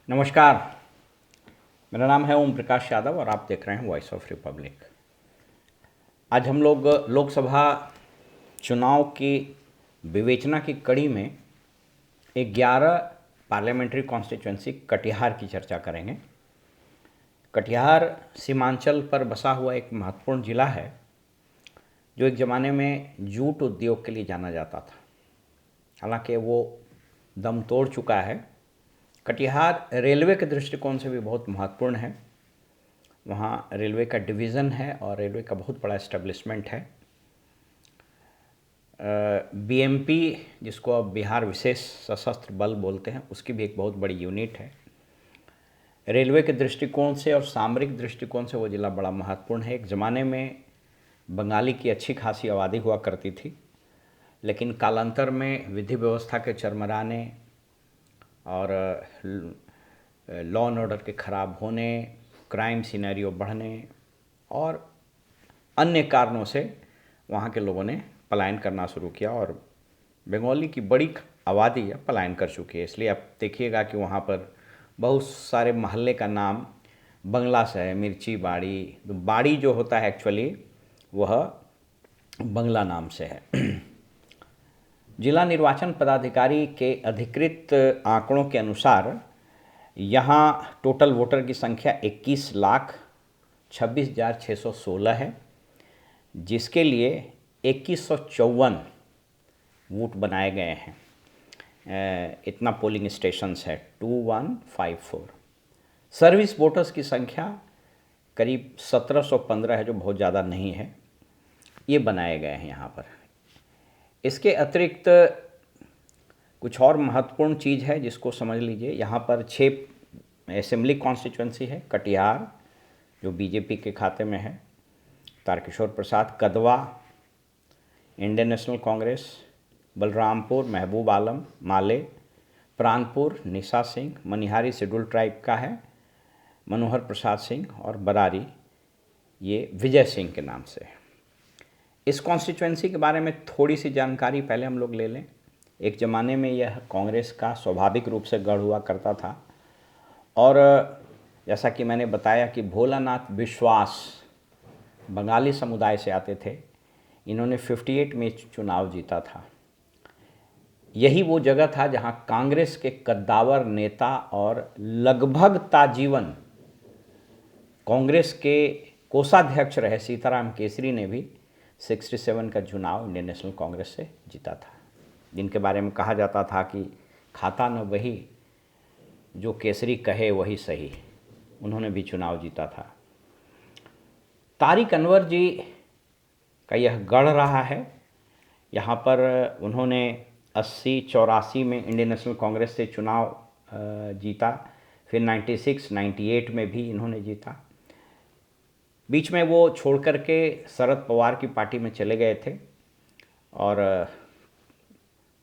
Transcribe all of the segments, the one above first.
नमस्कार। मेरा नाम है ओम प्रकाश यादव और आप देख रहे हैं वॉइस ऑफ रिपब्लिक। आज हम लोग लोकसभा चुनाव की विवेचना की कड़ी में 11 पार्लियामेंट्री कॉन्स्टिट्यूंसी कटिहार की चर्चा करेंगे। कटिहार सीमांचल पर बसा हुआ एक महत्वपूर्ण जिला है जो एक ज़माने में जूट उद्योग के लिए जाना जाता था। हालांकि वो दम तोड़ चुका है। कटिहार रेलवे के दृष्टिकोण से भी बहुत महत्वपूर्ण है। वहाँ रेलवे का डिवीज़न है और रेलवे का बहुत बड़ा एस्टेब्लिशमेंट है। बीएमपी, जिसको अब बिहार विशेष सशस्त्र बल बोलते हैं, उसकी भी एक बहुत बड़ी यूनिट है। रेलवे के दृष्टिकोण से और सामरिक दृष्टिकोण से वो ज़िला बड़ा महत्वपूर्ण है। एक ज़माने में बंगाली की अच्छी खासी आबादी हुआ करती थी, लेकिन कालांतर में विधि व्यवस्था के चरमराने और लॉ एंड ऑर्डर के ख़राब होने, क्राइम सिनेरियो बढ़ने और अन्य कारणों से वहाँ के लोगों ने पलायन करना शुरू किया और बंगाली की बड़ी आबादी पलायन कर चुकी है। इसलिए आप देखिएगा कि वहाँ पर बहुत सारे महल्ले का नाम बंगला से है। मिर्ची बाड़ी, तो बाड़ी जो होता है एक्चुअली वह बंगला नाम से है। जिला निर्वाचन पदाधिकारी के अधिकृत आंकड़ों के अनुसार यहाँ टोटल वोटर की संख्या 21,26,616 है, जिसके लिए 2154 वोट बनाए गए हैं। इतना पोलिंग स्टेशंस है 2154। सर्विस वोटर्स की संख्या करीब 1715 है, जो बहुत ज़्यादा नहीं है। ये बनाए गए हैं यहाँ पर। इसके अतिरिक्त कुछ और महत्वपूर्ण चीज़ है जिसको समझ लीजिए। यहाँ पर 6 असेंबली कॉन्स्टिट्यूंसी है। कटिहार जो बीजेपी के खाते में है, तारकिशोर प्रसाद, कदवा इंडियन नेशनल कांग्रेस, बलरामपुर महबूब आलम माले, प्राणपुर निशा सिंह, मनिहारी शेड्यूल ट्राइब का है मनोहर प्रसाद सिंह, और बरारी ये विजय सिंह के नाम से है। इस कॉन्स्टिट्यूंसी के बारे में थोड़ी सी जानकारी पहले हम लोग ले लें। एक ज़माने में यह कांग्रेस का स्वाभाविक रूप से गढ़ हुआ करता था और जैसा कि मैंने बताया कि भोलानाथ विश्वास बंगाली समुदाय से आते थे। इन्होंने 58 में चुनाव जीता था। यही वो जगह था जहां कांग्रेस के कद्दावर नेता और लगभग ताजीवन कांग्रेस के कोषाध्यक्ष रहे सीताराम केसरी ने भी 67 का चुनाव इंडियन नेशनल कांग्रेस से जीता था, जिनके बारे में कहा जाता था कि खाता न वही जो केसरी कहे वही सही। उन्होंने भी चुनाव जीता था। तारिक अनवर जी का यह गढ़ रहा है। यहाँ पर उन्होंने 80-84 में इंडियन नेशनल कांग्रेस से चुनाव जीता, फिर 96-98 में भी इन्होंने जीता। बीच में वो छोड़ करके शरद पवार की पार्टी में चले गए थे और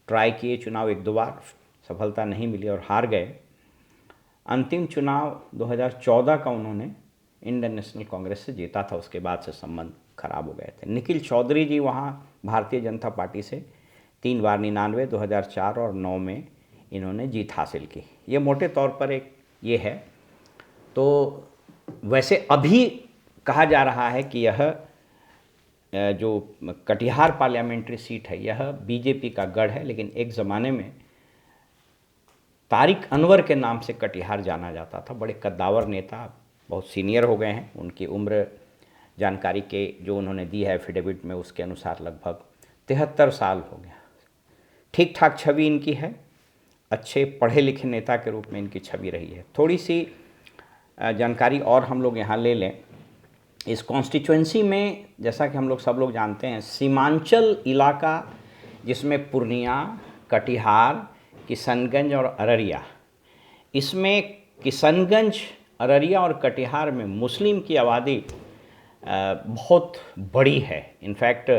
ट्राई किए चुनाव 1-2 बार, सफलता नहीं मिली और हार गए। अंतिम चुनाव 2014 का उन्होंने इंडियन नेशनल कांग्रेस से जीता था। उसके बाद से संबंध खराब हो गए थे। निखिल चौधरी जी वहाँ भारतीय जनता पार्टी से 3 बार 99, 2004 और 9 में इन्होंने जीत हासिल की। ये मोटे तौर पर एक ये है। तो वैसे अभी कहा जा रहा है कि यह जो कटिहार पार्लियामेंट्री सीट है यह बीजेपी का गढ़ है, लेकिन एक ज़माने में तारिक अनवर के नाम से कटिहार जाना जाता था। बड़े कद्दावर नेता, बहुत सीनियर हो गए हैं। उनकी उम्र जानकारी के जो उन्होंने दी है एफिडेविट में, उसके अनुसार लगभग 73 साल हो गया। ठीक ठाक छवि इनकी है। अच्छे पढ़े लिखे नेता के रूप में इनकी छवि रही है। थोड़ी सी जानकारी और हम लोग यहाँ ले लें। इस कॉन्स्टिट्यूंसी में जैसा कि हम लोग सब लोग जानते हैं, सीमांचल इलाका जिसमें पूर्णिया, कटिहार, किशनगंज और अररिया, इसमें किशनगंज, अररिया और कटिहार में मुस्लिम की आबादी बहुत बड़ी है। इनफैक्ट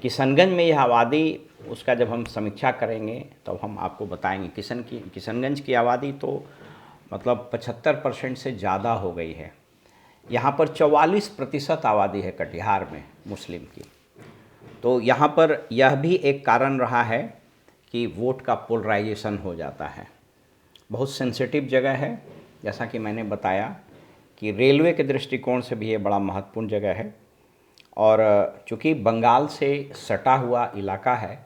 किशनगंज में यह आबादी, उसका जब हम समीक्षा करेंगे तब हम आपको बताएंगे। किशनगंज की आबादी तो मतलब 75% से ज़्यादा हो गई है। यहाँ पर 44% आबादी है कटिहार में मुस्लिम की। तो यहाँ पर यह भी एक कारण रहा है कि वोट का पोलराइजेशन हो जाता है। बहुत सेंसिटिव जगह है, जैसा कि मैंने बताया कि रेलवे के दृष्टिकोण से भी ये बड़ा महत्वपूर्ण जगह है। और चूँकि बंगाल से सटा हुआ इलाका है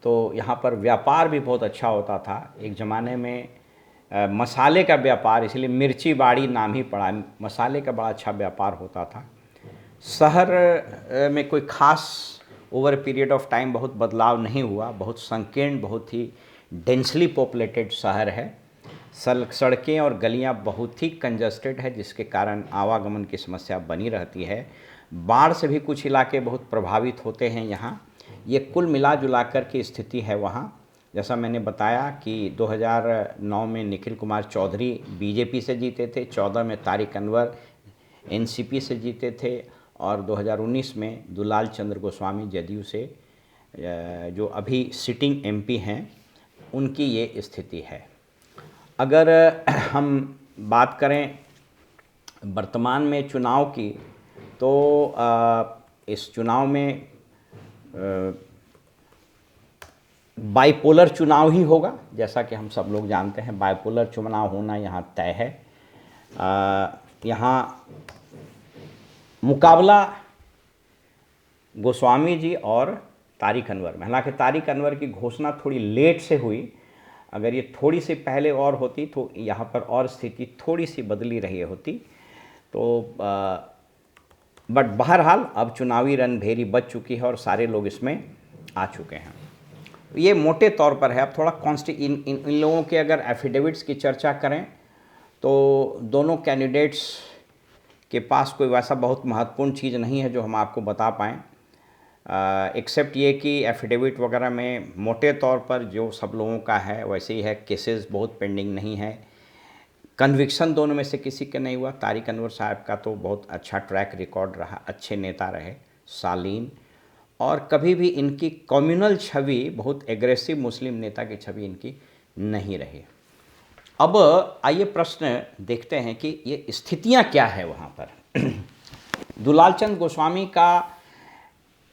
तो यहाँ पर व्यापार भी बहुत अच्छा होता था। एक ज़माने में मसाले का व्यापार, इसलिए मिर्ची बाड़ी नाम ही पड़ा, मसाले का बड़ा अच्छा व्यापार होता था। शहर में कोई खास ओवर पीरियड ऑफ टाइम बहुत बदलाव नहीं हुआ, बहुत संकीर्ण, बहुत ही डेंसली पॉपुलेटेड शहर है। सड़कें और गलियां बहुत ही कंजस्टेड है, जिसके कारण आवागमन की समस्या बनी रहती है। बाढ़ से भी कुछ इलाके बहुत प्रभावित होते हैं यहाँ। ये कुल मिला जुला कर की स्थिति है वहाँ। जैसा मैंने बताया कि 2009 में निखिल कुमार चौधरी बीजेपी से जीते थे, 14 में तारिक अनवर एनसीपी से जीते थे और 2019 में दुलाल चंद्र गोस्वामी जदयू से, जो अभी सिटिंग एमपी हैं, उनकी ये स्थिति है। अगर हम बात करें वर्तमान में चुनाव की, तो इस चुनाव में बाइपोलर चुनाव ही होगा, जैसा कि हम सब लोग जानते हैं। बाइपोलर चुनाव होना यहाँ तय है। यहाँ मुकाबला गोस्वामी जी और तारिक अनवर में, हालांकि तारिक अनवर की घोषणा थोड़ी लेट से हुई। अगर ये थोड़ी सी पहले और होती तो यहाँ पर और स्थिति थोड़ी सी बदली रही होती। तो बट बहरहाल अब चुनावी रणभेरी बच चुकी है और सारे लोग इसमें आ चुके हैं। ये मोटे तौर पर है। अब थोड़ा इन लोगों के अगर एफिडेविट्स की चर्चा करें तो दोनों कैंडिडेट्स के पास कोई वैसा बहुत महत्वपूर्ण चीज़ नहीं है जो हम आपको बता पाएँ, एक्सेप्ट ये कि एफिडेविट वगैरह में मोटे तौर पर जो सब लोगों का है वैसे ही है। केसेस बहुत पेंडिंग नहीं है। कन्विक्शन दोनों में से किसी का नहीं हुआ। तारिक अनवर साहब का तो बहुत अच्छा ट्रैक रिकॉर्ड रहा, अच्छे नेता रहे, शालीन, और कभी भी इनकी कम्युनल छवि, बहुत एग्रेसिव मुस्लिम नेता की छवि इनकी नहीं रही। अब आइए प्रश्न देखते हैं कि ये स्थितियां क्या है वहाँ पर। दुलाल चंद गोस्वामी का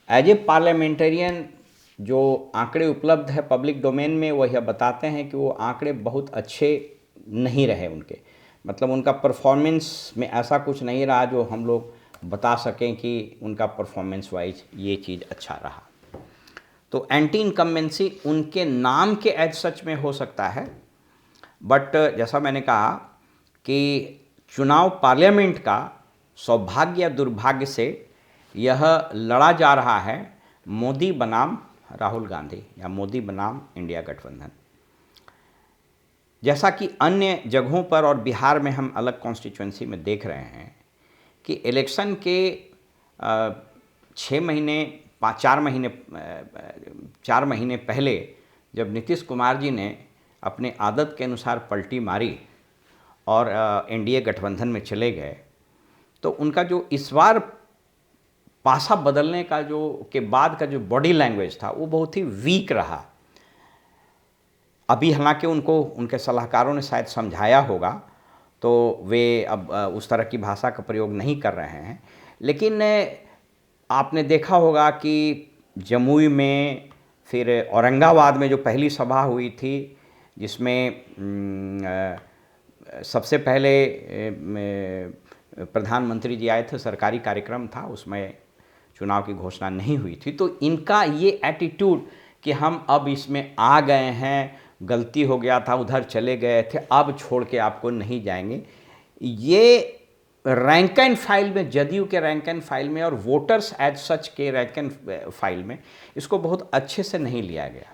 एज ए पार्लियामेंटेरियन जो आंकड़े उपलब्ध है पब्लिक डोमेन में, वह यह बताते हैं कि वो आंकड़े बहुत अच्छे नहीं रहे उनके। मतलब उनका परफॉर्मेंस में ऐसा कुछ नहीं रहा जो हम लोग बता सकें कि उनका परफॉर्मेंस वाइज ये चीज़ अच्छा रहा। तो एंटी इनकम्बेंसी उनके नाम के एज सच में हो सकता है, बट जैसा मैंने कहा कि चुनाव पार्लियामेंट का सौभाग्य या दुर्भाग्य से यह लड़ा जा रहा है मोदी बनाम राहुल गांधी या मोदी बनाम इंडिया गठबंधन। जैसा कि अन्य जगहों पर और बिहार में हम अलग कॉन्स्टिट्यूंसी में देख रहे हैं कि इलेक्शन के 4 महीने पहले जब नीतीश कुमार जी ने अपने आदत के अनुसार पलटी मारी और एनडीए गठबंधन में चले गए, तो उनका जो इस बार पासा बदलने का के बाद का जो बॉडी लैंग्वेज था वो बहुत ही वीक रहा। अभी हालांकि उनको उनके सलाहकारों ने शायद समझाया होगा, तो वे अब उस तरह की भाषा का प्रयोग नहीं कर रहे हैं। लेकिन आपने देखा होगा कि जमुई में, फिर औरंगाबाद में जो पहली सभा हुई थी, जिसमें सबसे पहले प्रधानमंत्री जी आए थे, सरकारी कार्यक्रम था, उसमें चुनाव की घोषणा नहीं हुई थी। तो इनका ये एटीट्यूड कि हम अब इसमें आ गए हैं, गलती हो गया था, उधर चले गए थे, अब छोड़ के आपको नहीं जाएंगे, ये रैंक एंड फाइल में, जदयू के रैंक एंड फाइल में और वोटर्स एज सच के रैंक एंड फाइल में इसको बहुत अच्छे से नहीं लिया गया।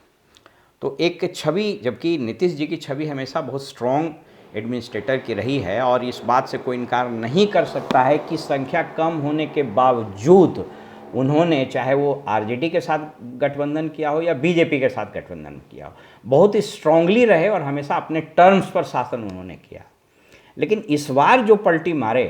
तो एक छवि, जबकि नीतीश जी की छवि हमेशा बहुत स्ट्रॉन्ग एडमिनिस्ट्रेटर की रही है और इस बात से कोई इनकार नहीं कर सकता है कि संख्या कम होने के बावजूद उन्होंने, चाहे वो आरजेडी के साथ गठबंधन किया हो या बीजेपी के साथ गठबंधन किया हो, बहुत ही स्ट्रांगली रहे और हमेशा अपने टर्म्स पर शासन उन्होंने किया। लेकिन इस बार जो पलटी मारे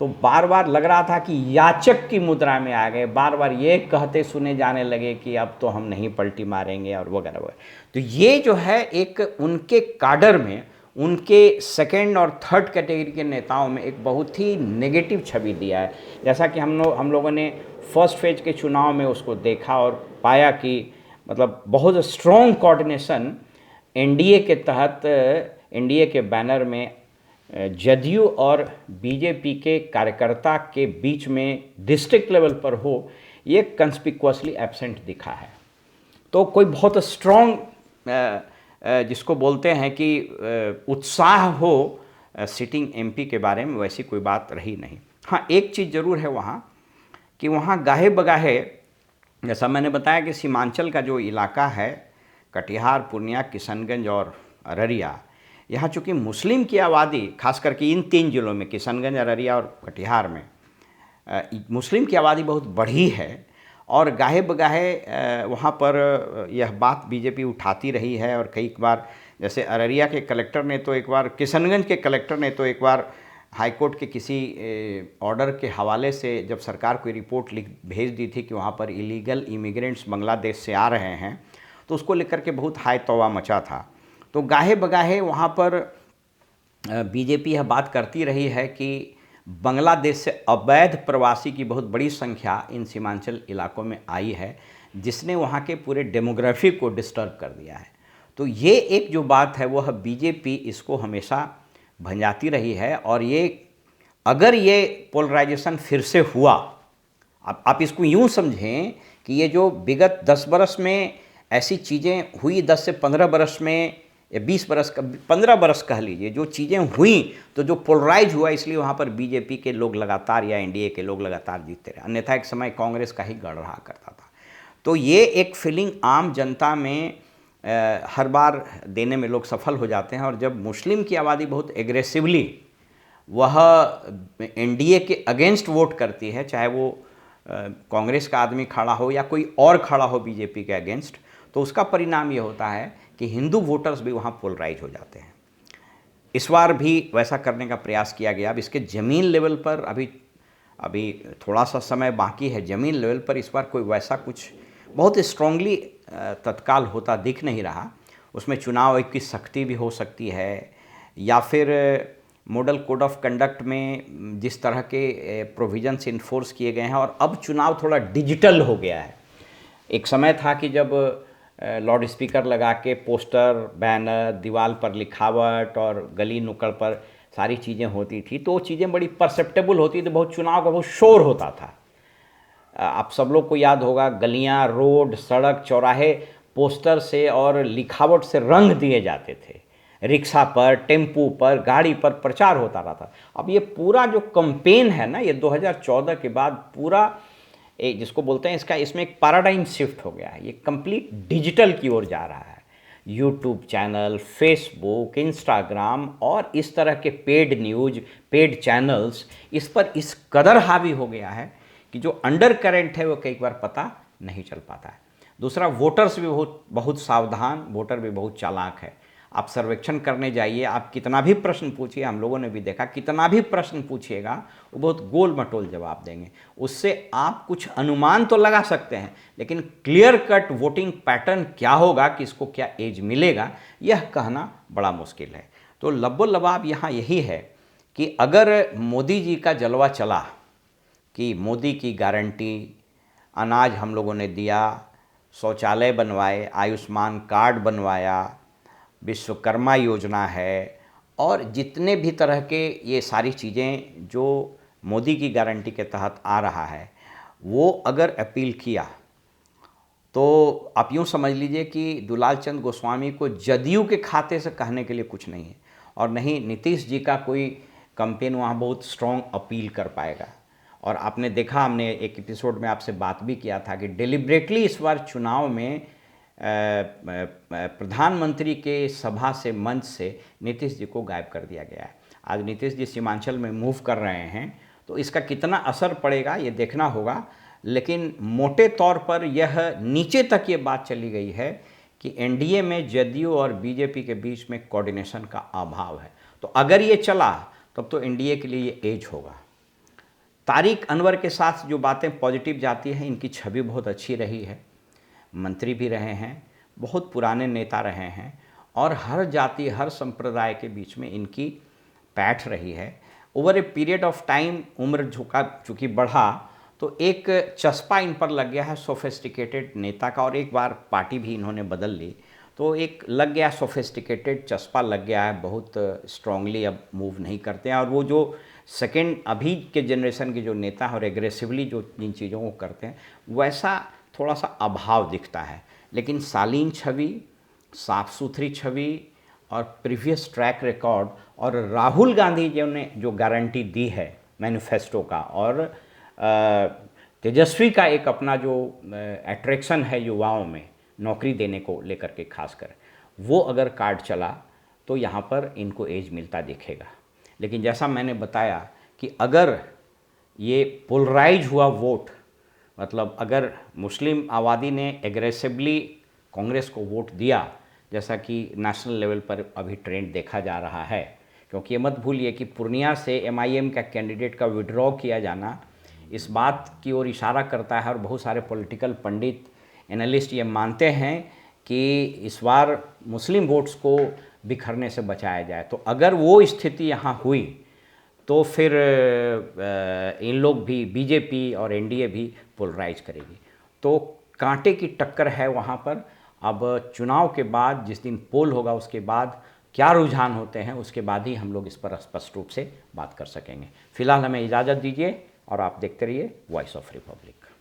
तो बार बार लग रहा था कि याचक की मुद्रा में आ गए, बार बार ये कहते सुने जाने लगे कि अब तो हम नहीं पलटी मारेंगे और वगैरह वगैरह। तो ये जो है एक उनके काडर में, उनके सेकेंड और थर्ड कैटेगरी के नेताओं में एक बहुत ही नेगेटिव छवि दिया है। जैसा कि हम लोगों ने फर्स्ट फेज के चुनाव में उसको देखा और पाया कि मतलब बहुत स्ट्रॉन्ग कोऑर्डिनेशन एनडीए के तहत एनडीए के बैनर में जदयू और बीजेपी के कार्यकर्ता के बीच में डिस्ट्रिक्ट लेवल पर हो, ये कंस्पिक्युअसली एब्सेंट दिखा है। तो कोई बहुत स्ट्रॉन्ग जिसको बोलते हैं कि उत्साह हो सिटिंग एमपी के बारे में, वैसी कोई बात रही नहीं। हाँ, एक चीज़ ज़रूर है वहाँ कि वहाँ गाहे बगाहे, जैसा मैंने बताया कि सीमांचल का जो इलाका है, कटिहार, पूर्णिया, किशनगंज और अररिया, यहाँ चूँकि मुस्लिम की आबादी, खास करके इन 3 जिलों में किशनगंज, अररिया और कटिहार में मुस्लिम की आबादी बहुत बढ़ी है। और गाहे बगाहे वहाँ पर यह बात बीजेपी उठाती रही है। और कई बार, जैसे अररिया के कलेक्टर ने तो एक बार, किशनगंज के कलेक्टर ने तो एक बार हाईकोर्ट के किसी ऑर्डर के हवाले से जब सरकार को रिपोर्ट भेज दी थी कि वहाँ पर इलीगल इमिग्रेंट्स बांग्लादेश से आ रहे हैं, तो उसको लेकर के बहुत हाय तौबा मचा था। तो गाहे बगाहे वहाँ पर बीजेपी यह बात करती रही है कि बांग्लादेश से अवैध प्रवासी की बहुत बड़ी संख्या इन सीमांचल इलाकों में आई है, जिसने वहाँ के पूरे डेमोग्राफी को डिस्टर्ब कर दिया है। तो ये एक जो बात है वह बीजेपी इसको हमेशा भंजाती रही है। और ये, अगर ये पोलराइजेशन फिर से हुआ, आप इसको यूँ समझें कि ये जो विगत 10 बरस में ऐसी चीज़ें हुई, 10 से 15 बरस में या 20 बरस का, 15 बरस कह लीजिए, जो चीज़ें हुई, तो जो पोलराइज हुआ, इसलिए वहाँ पर बीजेपी के लोग लगातार या एनडीए के लोग लगातार जीतते रहे। अन्यथा एक समय कांग्रेस का ही गढ़ रहा करता था। तो ये एक फीलिंग आम जनता में हर बार देने में लोग सफल हो जाते हैं। और जब मुस्लिम की आबादी बहुत एग्रेसिवली वह एनडीए के अगेंस्ट वोट करती है, चाहे वो कांग्रेस का आदमी खड़ा हो या कोई और खड़ा हो बीजेपी के अगेंस्ट, तो उसका परिणाम ये होता है कि हिंदू वोटर्स भी वहाँ पोलराइज हो जाते हैं। इस बार भी वैसा करने का प्रयास किया गया। अब इसके ज़मीन लेवल पर अभी थोड़ा सा समय बाकी है। ज़मीन लेवल पर इस बार कोई वैसा कुछ बहुत स्ट्रांगली तत्काल होता दिख नहीं रहा। उसमें चुनाव आयोग की सख्ती भी हो सकती है, या फिर मॉडल कोड ऑफ कंडक्ट में जिस तरह के प्रोविजंस इन्फोर्स किए गए हैं। और अब चुनाव थोड़ा डिजिटल हो गया है। एक समय था कि जब लाउड स्पीकर लगा के पोस्टर, बैनर, दीवार पर लिखावट और गली नुक्कड़ पर सारी चीज़ें होती थी, तो वो चीज़ें बड़ी परसेप्टेबल होती थी, बहुत चुनाव का बहुत शोर होता था। आप सब लोग को याद होगा, गलियां, रोड, सड़क, चौराहे पोस्टर से और लिखावट से रंग दिए जाते थे। रिक्शा पर, टेम्पू पर, गाड़ी पर प्रचार होता रहता। अब ये पूरा जो कैंपेन है ना, ये 2014 के बाद पूरा जिसको बोलते हैं इसमें एक पैराडाइम शिफ्ट हो गया है। ये कंप्लीट डिजिटल की ओर जा रहा है। यूट्यूब चैनल, फेसबुक, इंस्टाग्राम और इस तरह के पेड न्यूज़, पेड चैनल्स, इस पर इस कदर हावी हो गया है कि जो अंडर करंट है वो कई बार पता नहीं चल पाता है। दूसरा, वोटर्स भी बहुत सावधान, वोटर भी बहुत चालाक है। आप सर्वेक्षण करने जाइए, आप कितना भी प्रश्न पूछिए, हम लोगों ने भी देखा, कितना भी प्रश्न पूछिएगा वो बहुत गोल मटोल जवाब देंगे। उससे आप कुछ अनुमान तो लगा सकते हैं, लेकिन क्लियर कट वोटिंग पैटर्न क्या होगा, किसको क्या एज मिलेगा, यह कहना बड़ा मुश्किल है। तो लब्बो लबाब यहाँ यही है कि अगर मोदी जी का जलवा चला कि मोदी की गारंटी, अनाज हम लोगों ने दिया, शौचालय बनवाए, आयुष्मान कार्ड बनवाया, विश्वकर्मा योजना है, और जितने भी तरह के ये सारी चीज़ें जो मोदी की गारंटी के तहत आ रहा है, वो अगर अपील किया तो आप यूँ समझ लीजिए कि दुलाल चंद गोस्वामी को जदयू के खाते से कहने के लिए कुछ नहीं है, और नहीं नीतीश जी का कोई कैंपेन वहाँ बहुत स्ट्रॉन्ग अपील कर पाएगा। और आपने देखा, हमने एक एपिसोड में आपसे बात भी किया था कि डिलिबरेटली इस बार चुनाव में प्रधानमंत्री के सभा से, मंच से नीतीश जी को गायब कर दिया गया है। आज नीतीश जी सीमांचल में मूव कर रहे हैं, तो इसका कितना असर पड़ेगा ये देखना होगा। लेकिन मोटे तौर पर यह नीचे तक ये बात चली गई है कि एनडीए में जदयू और बीजेपी के बीच में कोऑर्डिनेशन का अभाव है। तो अगर ये चला तब तो एनडीए के लिए ये एज होगा। तारिक अनवर के साथ जो बातें पॉजिटिव जाती हैं, इनकी छवि बहुत अच्छी रही है। मंत्री भी रहे हैं, बहुत पुराने नेता रहे हैं, और हर जाति, हर संप्रदाय के बीच में इनकी पैठ रही है। Over a period of time उम्र चूँकि बढ़ा, तो एक चस्पा इन पर लग गया है सोफिस्टिकेटेड नेता का, और एक बार पार्टी भी इन्होंने बदल ली, तो एक लग गया, सोफिस्टिकेटेड चस्पा लग गया है, बहुत स्ट्रांगली अब मूव नहीं करते हैं। और वो जो सेकेंड अभी के जनरेशन के जो नेता हैं और एग्रेसिवली जो जिन चीज़ों को करते हैं, वैसा थोड़ा सा अभाव दिखता है। लेकिन शालीन छवि, साफ सुथरी छवि और प्रीवियस ट्रैक रिकॉर्ड, और राहुल गांधी जी ने जो गारंटी दी है मैनिफेस्टो का, और तेजस्वी का एक अपना जो अट्रैक्शन है युवाओं में नौकरी देने को लेकर के खासकर, वो अगर कार्ड चला तो यहाँ पर इनको एज मिलता दिखेगा। लेकिन जैसा मैंने बताया कि अगर ये पोलराइज हुआ वोट, मतलब अगर मुस्लिम आबादी ने एग्रेसिवली कांग्रेस को वोट दिया, जैसा कि नेशनल लेवल पर अभी ट्रेंड देखा जा रहा है, क्योंकि ये मत भूलिए कि पूर्णिया से एमआईएम का कैंडिडेट का विड्रॉ किया जाना इस बात की ओर इशारा करता है, और बहुत सारे पॉलिटिकल पंडित एनालिस्ट ये मानते हैं कि इस बार मुस्लिम वोट्स को बिखरने से बचाया जाए। तो अगर वो स्थिति यहाँ हुई तो फिर इन लोग भी, बीजेपी और एनडीए भी पोलराइज करेगी। तो कांटे की टक्कर है वहाँ पर। अब चुनाव के बाद, जिस दिन पोल होगा, उसके बाद क्या रुझान होते हैं, उसके बाद ही हम लोग इस पर स्पष्ट रूप से बात कर सकेंगे। फिलहाल हमें इजाज़त दीजिए और आप देखते रहिए वॉइस ऑफ रिपब्लिक।